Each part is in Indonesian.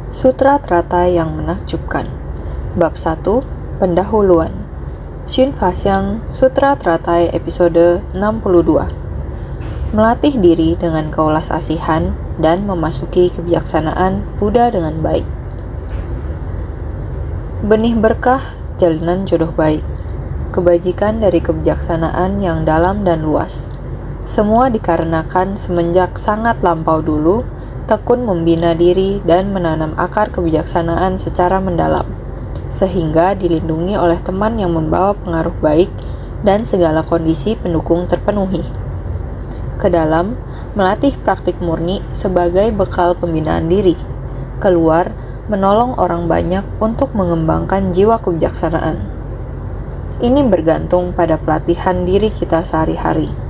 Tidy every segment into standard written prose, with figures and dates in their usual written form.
Sutra Teratai yang Menakjubkan. Bab 1, Pendahuluan. Shin Fasyang, Sutra Teratai episode 62. Melatih diri dengan keulas asihan dan memasuki kebijaksanaan Buddha dengan baik. Benih berkah, jalinan jodoh baik. Kebajikan dari kebijaksanaan yang dalam dan luas. Semua dikarenakan semenjak sangat lampau dulu, tekun membina diri dan menanam akar kebijaksanaan secara mendalam, sehingga dilindungi oleh teman yang membawa pengaruh baik dan segala kondisi pendukung terpenuhi. Kedalam, melatih praktik murni sebagai bekal pembinaan diri. Keluar, menolong orang banyak untuk mengembangkan jiwa kebijaksanaan. Ini bergantung pada pelatihan diri kita sehari-hari.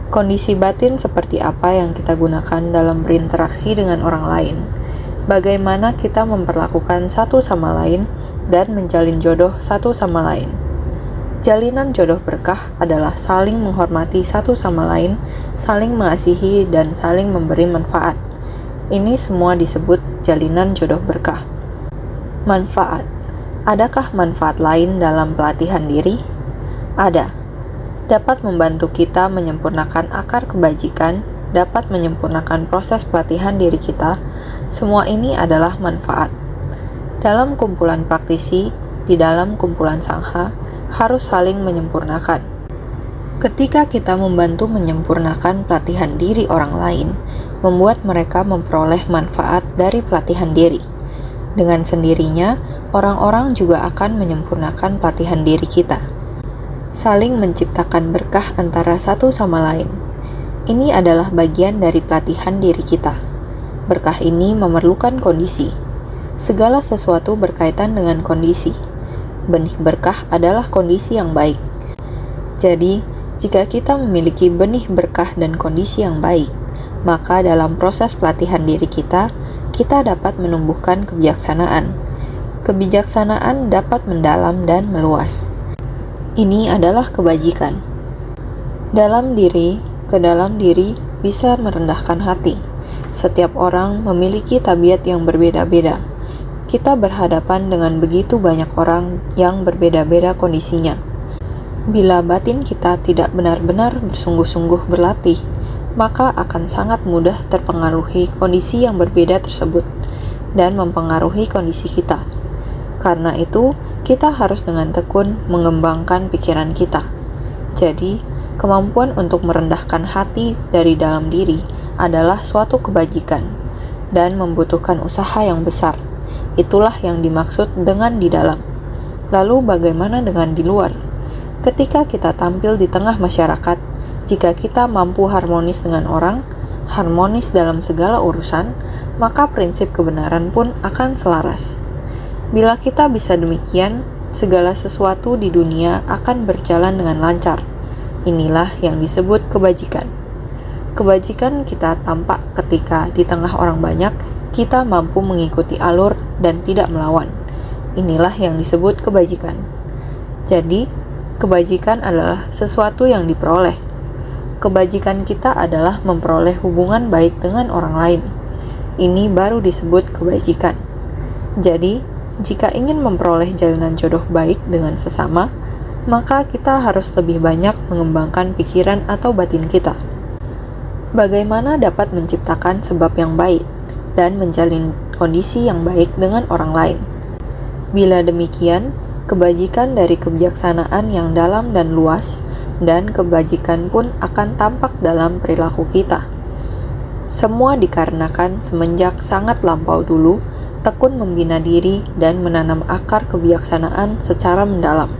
Kondisi batin seperti apa yang kita gunakan dalam berinteraksi dengan orang lain, bagaimana kita memperlakukan satu sama lain, dan menjalin jodoh satu sama lain. Jalinan jodoh berkah adalah saling menghormati satu sama lain, saling mengasihi, dan saling memberi manfaat. Ini semua disebut jalinan jodoh berkah. Manfaat. Adakah manfaat lain dalam pelatihan diri? Ada. Dapat membantu kita menyempurnakan akar kebajikan, dapat menyempurnakan proses pelatihan diri kita. Semua ini adalah manfaat. Dalam kumpulan praktisi, di dalam kumpulan sangha, harus saling menyempurnakan. Ketika kita membantu menyempurnakan pelatihan diri orang lain, membuat mereka memperoleh manfaat dari pelatihan diri. Dengan sendirinya, orang-orang juga akan menyempurnakan pelatihan diri kita. Saling menciptakan berkah antara satu sama lain. Ini adalah bagian dari pelatihan diri kita. Berkah ini memerlukan kondisi. Segala sesuatu berkaitan dengan kondisi. Benih berkah adalah kondisi yang baik. Jadi, jika kita memiliki benih berkah dan kondisi yang baik, maka dalam proses pelatihan diri kita dapat menumbuhkan kebijaksanaan. Kebijaksanaan dapat mendalam dan meluas. Ini adalah kebajikan. Dalam diri, ke dalam diri bisa merendahkan hati. Setiap orang memiliki tabiat yang berbeda-beda. Kita berhadapan dengan begitu banyak orang yang berbeda-beda kondisinya. Bila batin kita tidak benar-benar bersungguh-sungguh berlatih, maka akan sangat mudah terpengaruhi kondisi yang berbeda tersebut dan mempengaruhi kondisi kita. Karena itu, kita harus dengan tekun mengembangkan pikiran kita. Jadi, kemampuan untuk merendahkan hati dari dalam diri adalah suatu kebajikan dan membutuhkan usaha yang besar. Itulah yang dimaksud dengan di dalam. Lalu bagaimana dengan di luar? Ketika kita tampil di tengah masyarakat, jika kita mampu harmonis dengan orang, harmonis dalam segala urusan, maka prinsip kebenaran pun akan selaras. Bila kita bisa demikian, segala sesuatu di dunia akan berjalan dengan lancar. Inilah yang disebut kebajikan. Kebajikan kita tampak ketika di tengah orang banyak, kita mampu mengikuti alur dan tidak melawan. Inilah yang disebut kebajikan. Jadi, kebajikan adalah sesuatu yang diperoleh. Kebajikan kita adalah memperoleh hubungan baik dengan orang lain. Ini baru disebut kebajikan. Jadi, jika ingin memperoleh jalinan jodoh baik dengan sesama, maka kita harus lebih banyak mengembangkan pikiran atau batin kita. Bagaimana dapat menciptakan sebab yang baik dan menjalin kondisi yang baik dengan orang lain? Bila demikian, kebajikan dari kebijaksanaan yang dalam dan luas, dan kebajikan pun akan tampak dalam perilaku kita. Semua dikarenakan semenjak sangat lampau dulu, tekun membina diri dan menanam akar kebijaksanaan secara mendalam.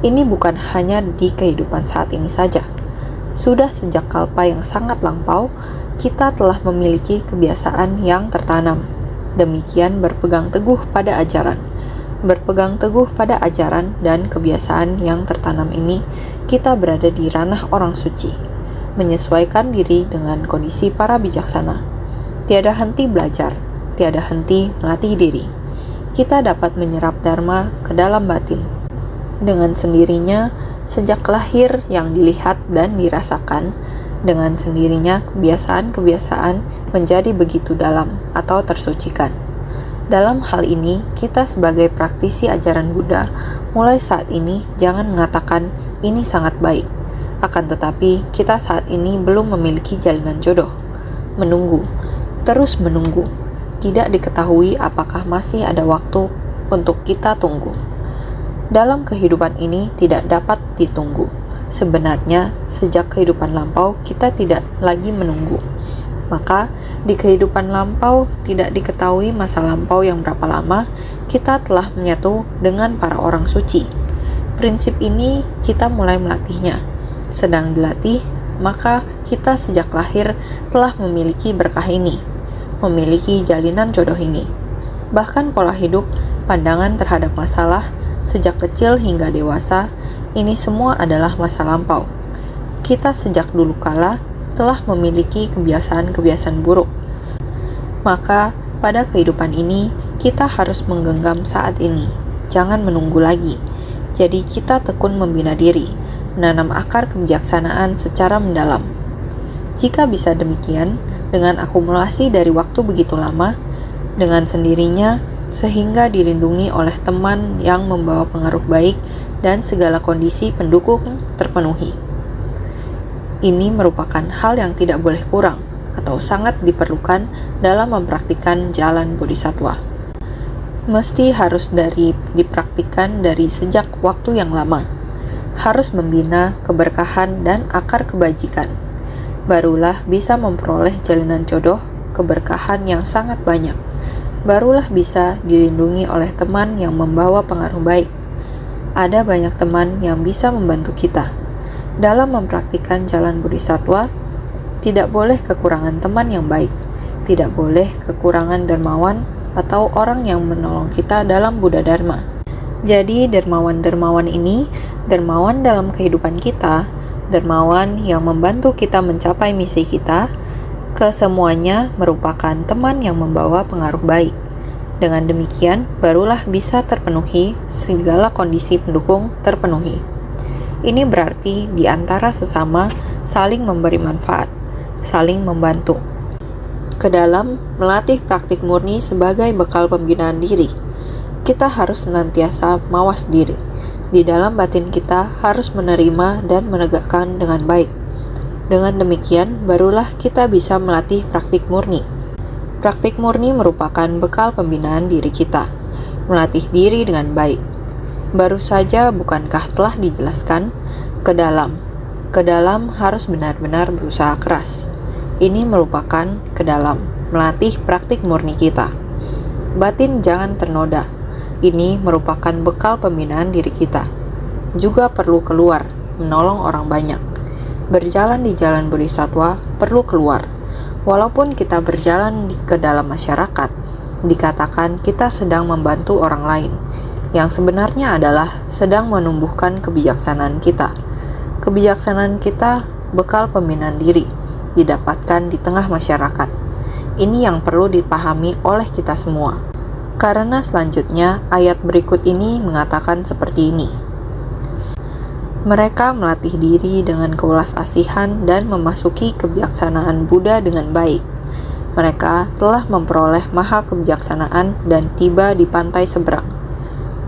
Ini bukan hanya di kehidupan saat ini saja. Sudah sejak kalpa yang sangat lampau, kita telah memiliki kebiasaan yang tertanam. Demikian berpegang teguh pada ajaran. Berpegang teguh pada ajaran dan kebiasaan yang tertanam ini, kita berada di ranah orang suci, menyesuaikan diri dengan kondisi para bijaksana. Tiada henti belajar, tiada henti melatih diri. Kita dapat menyerap dharma ke dalam batin. Dengan sendirinya, sejak lahir yang dilihat dan dirasakan, Dengan sendirinya, kebiasaan-kebiasaan menjadi begitu dalam atau tersucikan. Dalam hal ini, kita sebagai praktisi ajaran Buddha, mulai saat ini jangan mengatakan ini sangat baik. Akan tetapi, kita saat ini belum memiliki jalinan jodoh. Menunggu, terus menunggu. Tidak diketahui apakah masih ada waktu untuk kita tunggu. Dalam kehidupan ini tidak dapat ditunggu. Sebenarnya, sejak kehidupan lampau, kita tidak lagi menunggu. Maka, di kehidupan lampau tidak diketahui masa lampau yang berapa lama, kita telah menyatu dengan para orang suci. Prinsip ini kita mulai melatihnya. Sedang dilatih, maka kita sejak lahir telah memiliki berkah ini, memiliki jalinan jodoh ini. Bahkan pola hidup, pandangan terhadap masalah, sejak kecil hingga dewasa, ini semua adalah masa lampau. Kita sejak dulu kala telah memiliki kebiasaan-kebiasaan buruk. Maka, pada kehidupan ini, kita harus menggenggam saat ini. Jangan menunggu lagi. Jadi kita tekun membina diri, menanam akar kebijaksanaan secara mendalam. Jika bisa demikian, dengan akumulasi dari waktu begitu lama, dengan sendirinya, sehingga dilindungi oleh teman yang membawa pengaruh baik dan segala kondisi pendukung terpenuhi. Ini merupakan hal yang tidak boleh kurang atau sangat diperlukan dalam mempraktikkan jalan bodhisattva. Mesti harus dipraktikkan dari sejak waktu yang lama. Harus membina keberkahan dan akar kebajikan. Barulah bisa memperoleh jalinan jodoh, keberkahan yang sangat banyak. Barulah bisa dilindungi oleh teman yang membawa pengaruh baik. Ada banyak teman yang bisa membantu kita. Dalam mempraktikkan jalan bodhisattva, tidak boleh kekurangan teman yang baik. Tidak boleh kekurangan dermawan atau orang yang menolong kita dalam Buddha Dharma. Jadi dermawan-dermawan ini, dermawan dalam kehidupan kita, dermawan yang membantu kita mencapai misi kita, kesemuanya merupakan teman yang membawa pengaruh baik. Dengan demikian, barulah bisa terpenuhi segala kondisi pendukung terpenuhi. Ini berarti di antara sesama saling memberi manfaat, saling membantu. Kedalam melatih praktik murni sebagai bekal pembinaan diri, kita harus senantiasa mawas diri. Di dalam batin kita harus menerima dan menegakkan dengan baik. Dengan demikian, barulah kita bisa melatih praktik murni. Praktik murni merupakan bekal pembinaan diri kita, melatih diri dengan baik. Baru saja bukankah telah dijelaskan, kedalam harus benar-benar berusaha keras. Ini merupakan kedalam, melatih praktik murni kita. Batin jangan ternoda, ini merupakan bekal pembinaan diri kita. Juga perlu keluar, menolong orang banyak. Berjalan di jalan bodhisattva perlu keluar. Walaupun kita berjalan ke dalam masyarakat, dikatakan kita sedang membantu orang lain, yang sebenarnya adalah sedang menumbuhkan kebijaksanaan kita. Kebijaksanaan kita bekal pembinaan diri, didapatkan di tengah masyarakat. Ini yang perlu dipahami oleh kita semua. Karena selanjutnya ayat berikut ini mengatakan seperti ini. Mereka melatih diri dengan kewelas asihan dan memasuki kebijaksanaan Buddha dengan baik. Mereka telah memperoleh maha kebijaksanaan dan tiba di pantai seberang.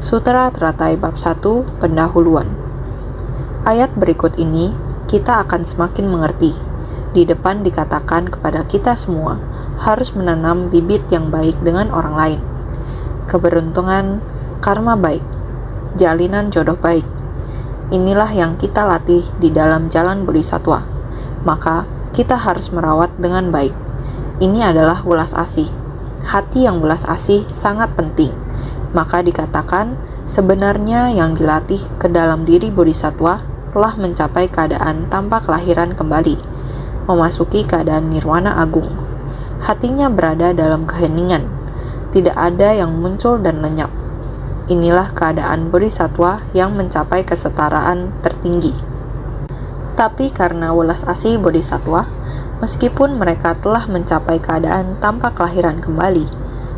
Sutra Teratai Bab 1 Pendahuluan. Ayat berikut ini kita akan semakin mengerti. Di depan dikatakan kepada kita semua harus menanam bibit yang baik dengan orang lain. Keberuntungan, karma baik, jalinan jodoh baik. Inilah yang kita latih di dalam jalan bodhisattva. Maka kita harus merawat dengan baik. Ini adalah welas asih. Hati yang welas asih sangat penting. Maka dikatakan sebenarnya yang dilatih ke dalam diri bodhisattva telah mencapai keadaan tanpa kelahiran kembali, memasuki keadaan nirwana agung. Hatinya berada dalam keheningan. Tidak ada yang muncul dan lenyap. Inilah keadaan bodhisattva yang mencapai kesetaraan tertinggi. Tapi karena welas asih bodhisattva, meskipun mereka telah mencapai keadaan tanpa kelahiran kembali,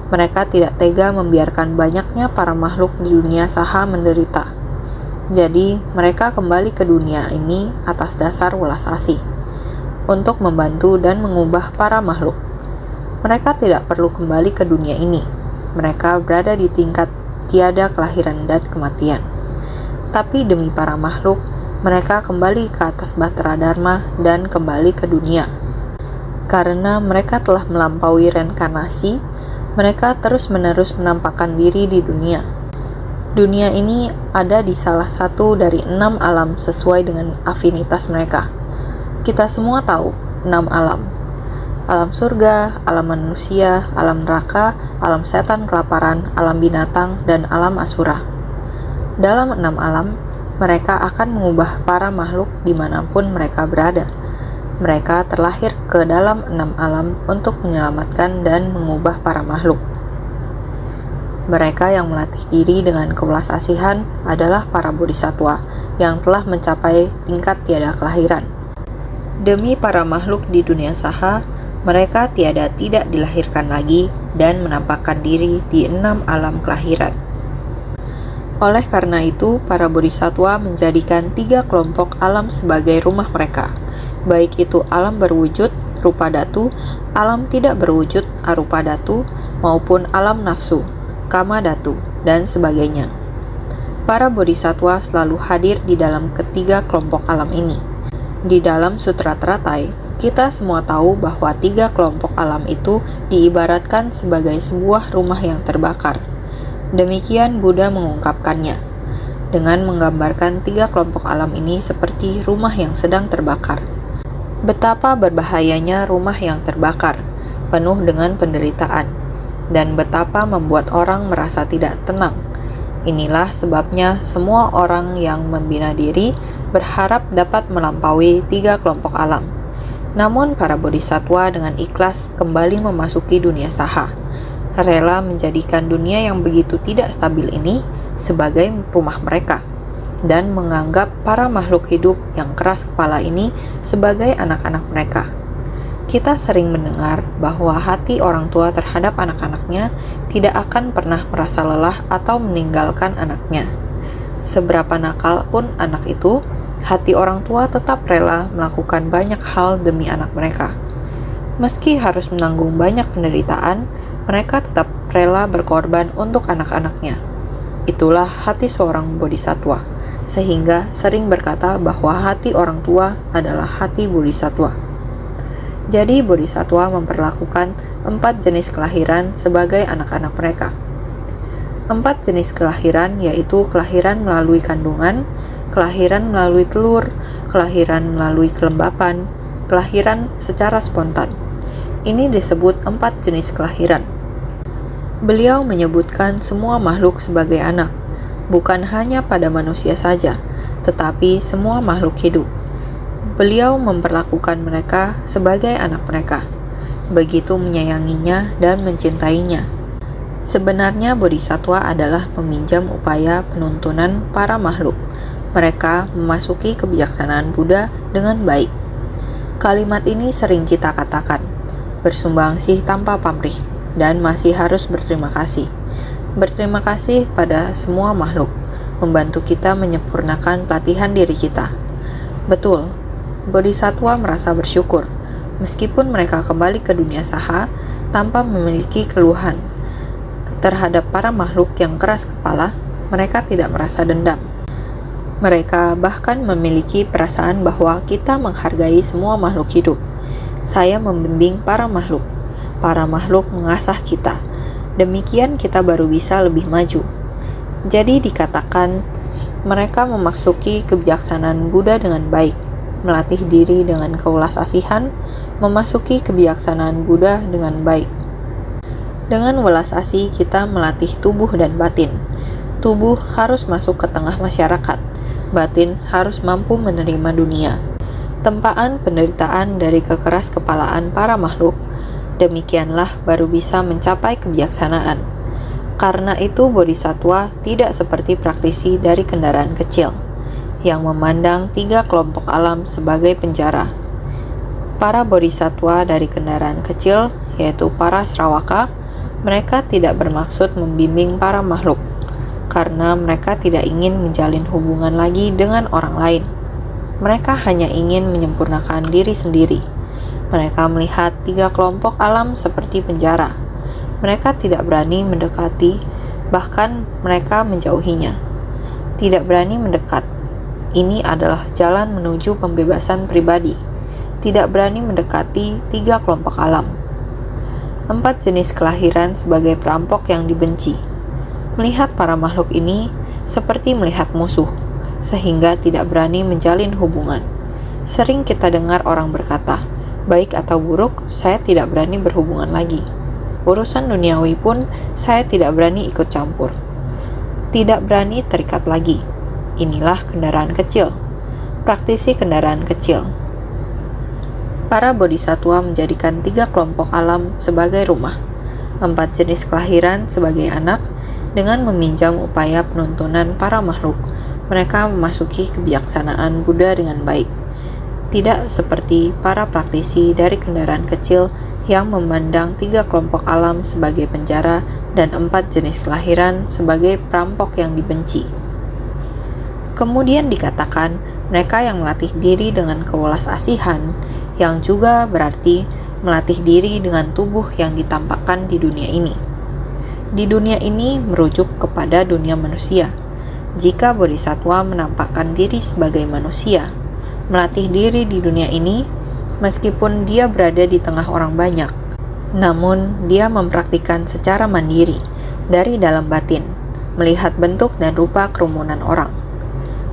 mereka tidak tega membiarkan banyaknya para makhluk di dunia saha menderita. Jadi, mereka kembali ke dunia ini atas dasar welas asih. untuk membantu dan mengubah para makhluk. Mereka tidak perlu kembali ke dunia ini. Mereka berada di tingkat tiada kelahiran dan kematian. Tapi demi para makhluk, mereka kembali ke atas bahtera dharma dan kembali ke dunia. Karena mereka telah melampaui reinkarnasi, mereka terus-menerus menampakkan diri di dunia. Dunia ini ada di salah satu dari 6 alam sesuai dengan afinitas mereka. Kita semua tahu 6 alam. Alam surga, alam manusia, alam neraka, alam setan kelaparan, alam binatang, dan alam asura. Dalam 6 alam, mereka akan mengubah para makhluk dimanapun mereka berada. Mereka terlahir ke dalam 6 alam untuk menyelamatkan dan mengubah para makhluk. Mereka yang melatih diri dengan kewelas asihan adalah para bodhisattva yang telah mencapai tingkat tiada kelahiran. Demi para makhluk di dunia saha, mereka tidak dilahirkan lagi dan menampakkan diri di 6 alam kelahiran. Oleh karena itu, para bodhisattva menjadikan 3 kelompok alam sebagai rumah mereka, baik itu alam berwujud, rupa dhatu, alam tidak berwujud, arupa dhatu, maupun alam nafsu, kama dhatu, dan sebagainya. Para bodhisattva selalu hadir di dalam ketiga kelompok alam ini. Di dalam Sutra Teratai, kita semua tahu bahwa 3 kelompok alam itu diibaratkan sebagai sebuah rumah yang terbakar. Demikian Buddha mengungkapkannya, dengan menggambarkan 3 kelompok alam ini seperti rumah yang sedang terbakar. Betapa berbahayanya rumah yang terbakar, penuh dengan penderitaan, dan betapa membuat orang merasa tidak tenang. Inilah sebabnya semua orang yang membina diri berharap dapat melampaui 3 kelompok alam. Namun para bodhisattva dengan ikhlas kembali memasuki dunia saha, rela menjadikan dunia yang begitu tidak stabil ini sebagai rumah mereka, dan menganggap para makhluk hidup yang keras kepala ini sebagai anak-anak mereka. Kita sering mendengar bahwa hati orang tua terhadap anak-anaknya tidak akan pernah merasa lelah atau meninggalkan anaknya. Seberapa nakal pun anak itu, hati orang tua tetap rela melakukan banyak hal demi anak mereka. Meski harus menanggung banyak penderitaan, mereka tetap rela berkorban untuk anak-anaknya. Itulah hati seorang bodhisattva, sehingga sering berkata bahwa hati orang tua adalah hati bodhisattva. Jadi bodhisattva memperlakukan 4 jenis kelahiran sebagai anak-anak mereka. 4 jenis kelahiran yaitu kelahiran melalui kandungan, kelahiran melalui telur, kelahiran melalui kelembapan, kelahiran secara spontan. Ini disebut 4 jenis kelahiran. Beliau menyebutkan semua makhluk sebagai anak, bukan hanya pada manusia saja, tetapi semua makhluk hidup. Beliau memperlakukan mereka sebagai anak mereka, begitu menyayanginya dan mencintainya. Sebenarnya bodhisattva adalah meminjam upaya penuntunan para makhluk. Mereka memasuki kebijaksanaan Buddha dengan baik. Kalimat ini sering kita katakan, bersumbangsih tanpa pamrih, dan masih harus berterima kasih. Berterima kasih pada semua makhluk, membantu kita menyempurnakan pelatihan diri kita. Betul, bodhisattva merasa bersyukur, meskipun mereka kembali ke dunia saha tanpa memiliki keluhan. Terhadap para makhluk yang keras kepala, mereka tidak merasa dendam. Mereka bahkan memiliki perasaan bahwa kita menghargai semua makhluk hidup. Saya membimbing para makhluk mengasah kita. Demikian kita baru bisa lebih maju. Jadi dikatakan, mereka memasuki kebijaksanaan Buddha dengan baik, melatih diri dengan kewelas asihan, memasuki kebijaksanaan Buddha dengan baik. Dengan welas asih kita melatih tubuh dan batin. Tubuh harus masuk ke tengah masyarakat. Batin harus mampu menerima dunia. Tempaan penderitaan dari kekeras kepalaan para makhluk, demikianlah baru bisa mencapai kebijaksanaan. Karena itu bodhisattva tidak seperti praktisi dari kendaraan kecil, yang memandang 3 kelompok alam sebagai penjara. Para bodhisattva dari kendaraan kecil, yaitu para Sravaka, mereka tidak bermaksud membimbing para makhluk, karena mereka tidak ingin menjalin hubungan lagi dengan orang lain. Mereka hanya ingin menyempurnakan diri sendiri. Mereka melihat 3 kelompok alam seperti penjara. Mereka tidak berani mendekati, bahkan mereka menjauhinya. Tidak berani mendekat. Ini adalah jalan menuju pembebasan pribadi. Tidak berani mendekati 3 kelompok alam. 4 jenis kelahiran sebagai perampok yang dibenci. Melihat para makhluk ini seperti melihat musuh, sehingga tidak berani menjalin hubungan. Sering kita dengar orang berkata, baik atau buruk, saya tidak berani berhubungan lagi. Urusan duniawi pun saya tidak berani ikut campur. Tidak berani terikat lagi. Inilah kendaraan kecil. Praktisi kendaraan kecil. Para bodhisatwa menjadikan 3 kelompok alam sebagai rumah, 4 jenis kelahiran sebagai anak. Dengan meminjam upaya penuntunan para makhluk, mereka memasuki kebijaksanaan Buddha dengan baik. Tidak seperti para praktisi dari kendaraan kecil yang memandang 3 kelompok alam sebagai penjara dan 4 jenis kelahiran sebagai perampok yang dibenci. Kemudian dikatakan mereka yang melatih diri dengan kewelas asihan, yang juga berarti melatih diri dengan tubuh yang ditampakkan di dunia ini. Di dunia ini merujuk kepada dunia manusia. Jika bodhisatwa menampakkan diri sebagai manusia, melatih diri di dunia ini, meskipun dia berada di tengah orang banyak, namun dia mempraktikkan secara mandiri, dari dalam batin, melihat bentuk dan rupa kerumunan orang.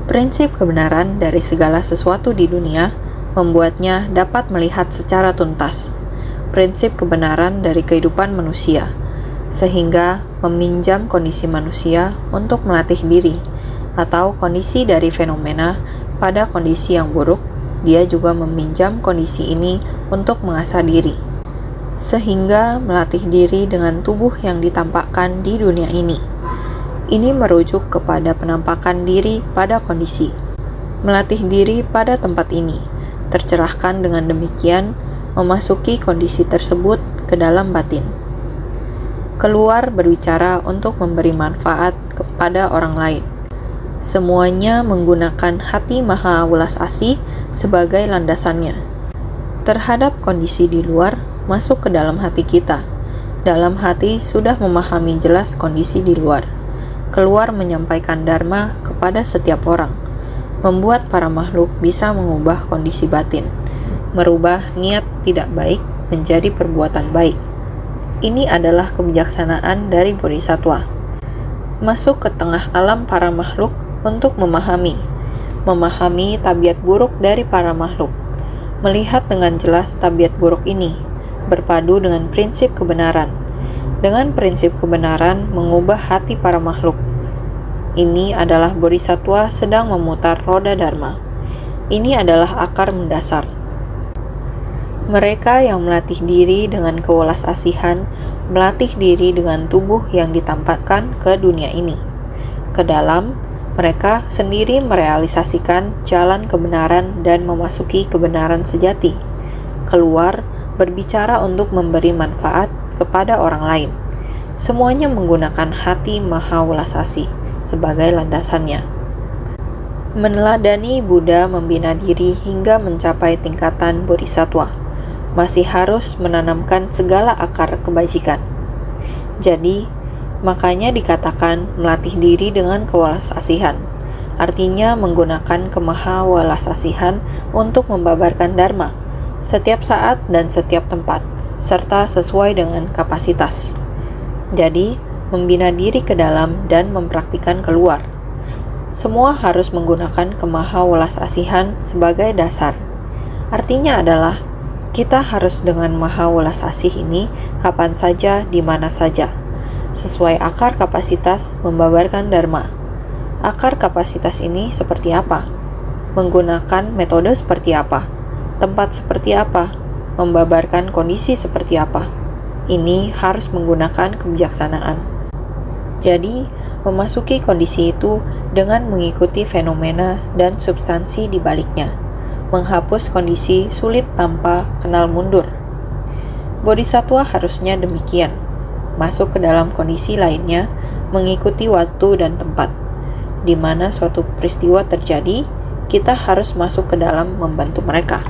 Prinsip kebenaran dari segala sesuatu di dunia membuatnya dapat melihat secara tuntas prinsip kebenaran dari kehidupan manusia, sehingga meminjam kondisi manusia untuk melatih diri, atau kondisi dari fenomena pada kondisi yang buruk. Dia juga meminjam kondisi ini untuk mengasah diri, sehingga melatih diri dengan tubuh yang ditampakkan di dunia ini. Ini merujuk kepada penampakan diri pada kondisi, melatih diri pada tempat ini. Tercerahkan dengan demikian, memasuki kondisi tersebut ke dalam batin. Keluar berbicara untuk memberi manfaat kepada orang lain. Semuanya menggunakan hati maha welas asih sebagai landasannya. Terhadap kondisi di luar, masuk ke dalam hati kita. Dalam hati sudah memahami jelas kondisi di luar. Keluar menyampaikan dharma kepada setiap orang. Membuat para makhluk bisa mengubah kondisi batin, merubah niat tidak baik menjadi perbuatan baik. Ini adalah kebijaksanaan dari bodhisatwa. Masuk ke tengah alam para makhluk untuk memahami tabiat buruk dari para makhluk, melihat dengan jelas tabiat buruk ini, berpadu dengan prinsip kebenaran. Dengan prinsip kebenaran mengubah hati para makhluk. Ini adalah bodhisatwa sedang memutar roda dharma. Ini adalah akar mendasar. Mereka yang melatih diri dengan kewelas asihan, melatih diri dengan tubuh yang ditampakkan ke dunia ini. Ke dalam, mereka sendiri merealisasikan jalan kebenaran dan memasuki kebenaran sejati. Keluar, berbicara untuk memberi manfaat kepada orang lain. Semuanya menggunakan hati maha welas asih sebagai landasannya. Meneladani Buddha membina diri hingga mencapai tingkatan bodhisatwa, masih harus menanamkan segala akar kebajikan. Jadi, makanya dikatakan melatih diri dengan kewelas asihan, artinya menggunakan kemaha welas asihan untuk membabarkan dharma, setiap saat dan setiap tempat, serta sesuai dengan kapasitas. Jadi, membina diri ke dalam dan mempraktikkan keluar. Semua harus menggunakan kemaha welas asihan sebagai dasar. Artinya adalah, kita harus dengan maha welas asih ini kapan saja, di mana saja, sesuai akar kapasitas membabarkan dharma. Akar kapasitas ini seperti apa? Menggunakan metode seperti apa? Tempat seperti apa? Membabarkan kondisi seperti apa? Ini harus menggunakan kebijaksanaan. Jadi, memasuki kondisi itu dengan mengikuti fenomena dan substansi di baliknya, menghapus kondisi sulit tanpa kenal mundur. Bodhisatwa harusnya demikian, masuk ke dalam kondisi lainnya, mengikuti waktu dan tempat. Di mana suatu peristiwa terjadi, kita harus masuk ke dalam membantu mereka,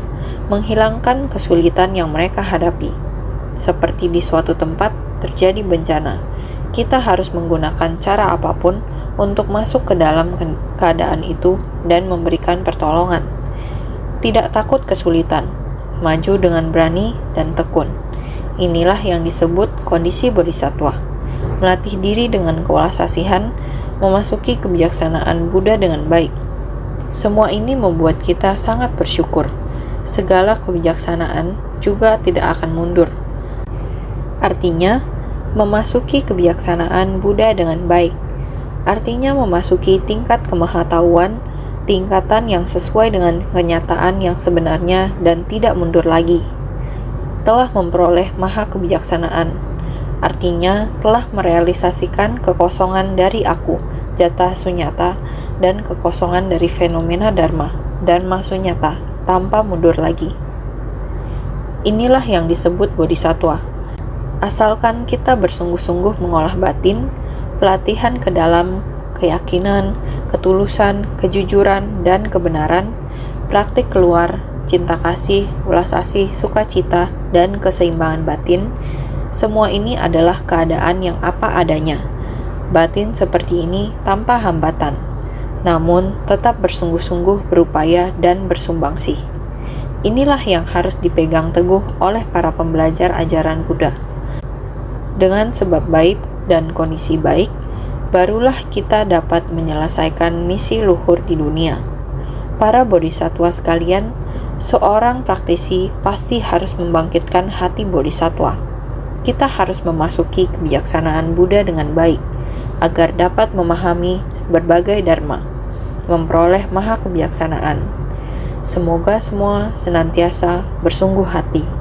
menghilangkan kesulitan yang mereka hadapi. Seperti di suatu tempat terjadi bencana, kita harus menggunakan cara apapun untuk masuk ke dalam keadaan itu dan memberikan pertolongan. Tidak takut kesulitan, maju dengan berani dan tekun. Inilah yang disebut kondisi bodhisattva. Melatih diri dengan kewelasasian, memasuki kebijaksanaan Buddha dengan baik. Semua ini membuat kita sangat bersyukur. Segala kebijaksanaan juga tidak akan mundur. Artinya, memasuki kebijaksanaan Buddha dengan baik. Artinya memasuki tingkat kemahatauan, tingkatan yang sesuai dengan kenyataan yang sebenarnya dan tidak mundur lagi. Telah memperoleh maha kebijaksanaan, artinya telah merealisasikan kekosongan dari aku, jata sunyata, dan kekosongan dari fenomena dharma, dharma sunyata, tanpa mundur lagi. Inilah yang disebut bodhisattva. Asalkan kita bersungguh-sungguh mengolah batin, pelatihan ke dalam keyakinan, ketulusan, kejujuran, dan kebenaran, praktik keluar, cinta kasih, welas asih, sukacita, dan keseimbangan batin, semua ini adalah keadaan yang apa adanya. Batin seperti ini tanpa hambatan, namun tetap bersungguh-sungguh berupaya dan bersumbangsi. Inilah yang harus dipegang teguh oleh para pembelajar ajaran Buddha. Dengan sebab baik dan kondisi baik, barulah kita dapat menyelesaikan misi luhur di dunia. Para bodhisattva sekalian, seorang praktisi pasti harus membangkitkan hati bodhisattva. Kita harus memasuki kebijaksanaan Buddha dengan baik, agar dapat memahami berbagai dharma, memperoleh maha kebijaksanaan. Semoga semua senantiasa bersungguh hati.